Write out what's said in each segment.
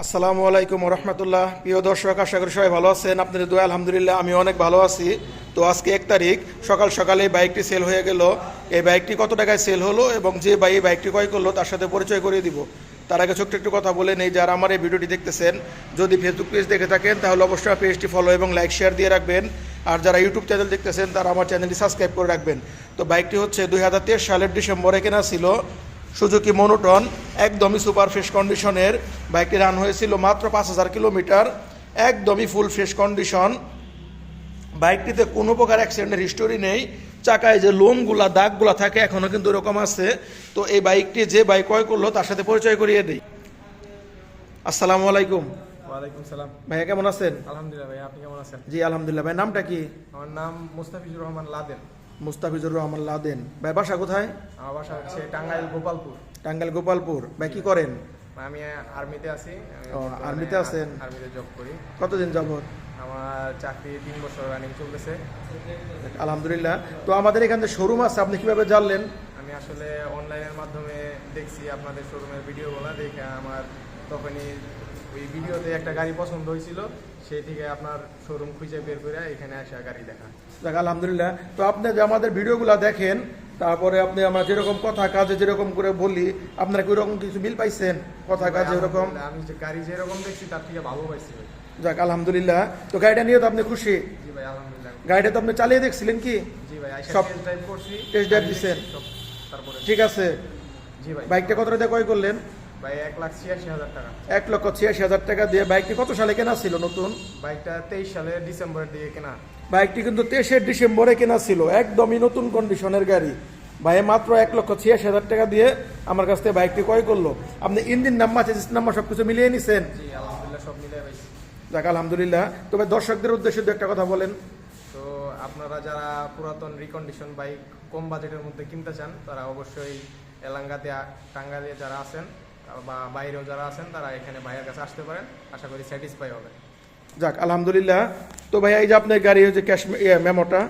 আসসালামু আলাইকুম রহমতুল্লাহ। প্রিয় দর্শক, আশা করি সবাই ভালো আছেন। আপনাদের দোয়া আলহামদুলিল্লাহ আমি অনেক ভালো আছি। তো আজকে 1 তারিখ সকাল সকালে বাইকটি সেল হয়ে গেল। এই বাইকটি কত টাকায় সেল হলো এবং যে বাইকটি ক্রয় করলো তার সাথে পরিচয় করিয়ে দিব। তার আগে ছোট্ট একটু কথা বলে নেই, যারা আমার এই ভিডিওটি দেখতেছেন যদি ফেসবুক পেজ দেখে থাকেন তাহলে অবশ্যই পেজটি ফলো এবং লাইক শেয়ার দিয়ে রাখবেন। আর যারা ইউটিউব চ্যানেল দেখতেছেন তারা আমার চ্যানেলটি সাবস্ক্রাইব করে রাখবেন। তো বাইকটি হচ্ছে 2023 সালের ডিসেম্বরে কেনা ছিল, সুজুকি মনোটন, একদমই সুপার ফ্রেশ কন্ডিশনের। বাইকটি রান হয়েছিল মাত্র 5000 কিলোমিটার, একদমই ফুল ফ্রেশ কন্ডিশন। বাইকটিতে কোনো প্রকার অ্যাক্সিডেন্টের হিস্টোরি নেই। চাকায় যে লোমগুলা দাগগুলা থাকে এখনও কিন্তু এরকম আছে। তো এই বাইকটি যে বাইক ক্রয় করলো তার সাথে পরিচয় করিয়ে দিই। আসসালামু আলাইকুম। ওয়ালাইকুম সালাম। ভাইয়া কেমন আছেন? আলহামদুলিল্লাহ ভাই, আপনি কেমন আছেন? জি আলহামদুলিল্লাহ। ভাই নামটা কি? আমার নাম মুস্তাফিজুর রহমান লাদেন। মুস্তাফিজুর রহমান লাদেন। ভাই বাসা কোথায়? আমার বাসা হচ্ছে টাঙ্গাইল গোপালপুর। টাঙ্গাইল গোপালপুর। ভাই কি করেন? আমি আর্মিতে আছি। ও, আর্মিতে আছেন? আর্মিতে জব করি। কতদিন যাবত? আমার চাকরি 3 বছর রানিং চলতেছে। আলহামদুলিল্লাহ। তো আমাদের এখানে শোরুম আছে, আপনি কিভাবে জানলেন? আমি আসলে অনলাইনের মাধ্যমে দেখছি আপনাদের শোরুমের ভিডিওগুলো দেখে আমার তখনই ওই ভিডিওতে একটা গাড়ি পছন্দ হয়েছিল, সেই থেকে আপনার শোরুম খুঁজে বের করে এখানে আসা গাড়ি দেখা। দেখ আলহামদুলিল্লাহ। তো আপনি যে আমাদের ভিডিওগুলো দেখেন, তারপরে আপনি আমরা যেরকম কথা কাজে যেরকম করে বলি, আপনারা কি ওরকম কিছু মিল পাইছেন? কথা কাজে এরকম? আমি যে গাড়ি যেরকম দেখছি তার থেকে ভালো পাইছি ভাই। যাক আলহামদুলিল্লাহ। তো গাড়িটা নিয়ে তো আপনি খুশি? জি ভাই আলহামদুলিল্লাহ। গাড়িটা তো আপনি চালিয়ে দেখছিলেন কি? জি ভাই, সব টেস্ট ড্রাইভ করছি। টেস্ট ড্রাইভ দিছেন? তারপরে ঠিক আছে। জি ভাই। বাইকটা কত টাকা ক্রয় করলেন? ভাই 1,86,000 টাকা। 1,86,000 টাকা দিয়ে। বাইকটি কত সালে কেনা ছিল নতুন? বাইকটা 23 সালের ডিসেম্বরের দিকে কেনা। বাইকটি কিন্তু 23 ডিসেম্বরে কেনা ছিল, একদমই নতুন কন্ডিশনের গাড়ি। ভাই মাত্র 1,86,000 টাকা দিয়ে আমার কাছ থেকে বাইকটি ক্রয় করলো। আপনি ইঞ্জিন নাম্বার, চেসিস নাম্বার সবকিছু মিলিয়ে নিছেন? জি আলহামদুলিল্লাহ, সব মিলিয়ে পাইছি। যাক আলহামদুলিল্লাহ। তবে দর্শকদের উদ্দেশ্যে দু একটা কথা বলেন। তো আপনারা যারা পুরাতন রিকন্ডিশন বাইক কম বাজেটের মধ্যে কিনতে চান তারা অবশ্যই এলাঙ্গাতে, টাঙ্গাইলে যারা আছেন বা বাইরেও যারা আছেন তারা এখানে ভাইয়ের কাছে আসতে পারেন। আশা করি স্যাটিসফাই হবে। যাক আলহামদুলিল্লাহ। তো ভাই এই যে আপনার গাড়ি হচ্ছে ক্যাশ মেমোটা,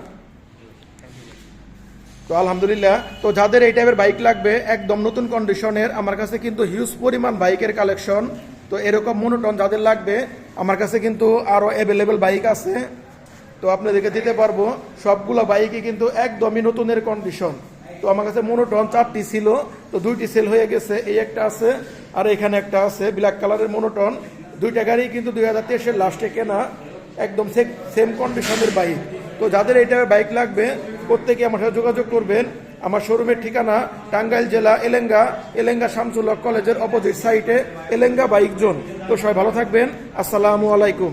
তো আলহামদুলিল্লাহ। তো যাদের এই টাইপের বাইক লাগবে একদম নতুন কন্ডিশনের, আমার কাছে কিন্তু হিউজ পরিমাণ বাইকের কালেকশন। তো এরকম মনোটন যাদের লাগবে আমার কাছে কিন্তু আরও অ্যাভেলেবেল বাইক আছে, তো আপনাদেরকে দিতে পারবো। সবগুলো বাইকই কিন্তু একদমই নতুনের কন্ডিশন। তো আমার কাছে মনোটন 4টি ছিল, তো 2টি সেল হয়ে গেছে। এই একটা আছে আর এখানে একটা আছে ব্ল্যাক কালারের মনোটন। 2টা গাড়ি কিন্তু 2023-এর লাস্টে কেনা, একদম সেম কন্ডিশনের বাইক। তো যাদের এই টাইপের বাইক লাগবে প্রত্যেকে আমার সাথে যোগাযোগ করবেন। আমার শোরুমের ঠিকানা টাঙ্গাইল জেলা এলেঙ্গা শামসুল হক কলেজের অপোজিট সাইডে এলেঙ্গা বাইক জোন। তো সবাই ভালো থাকবেন। আসসালামু আলাইকুম।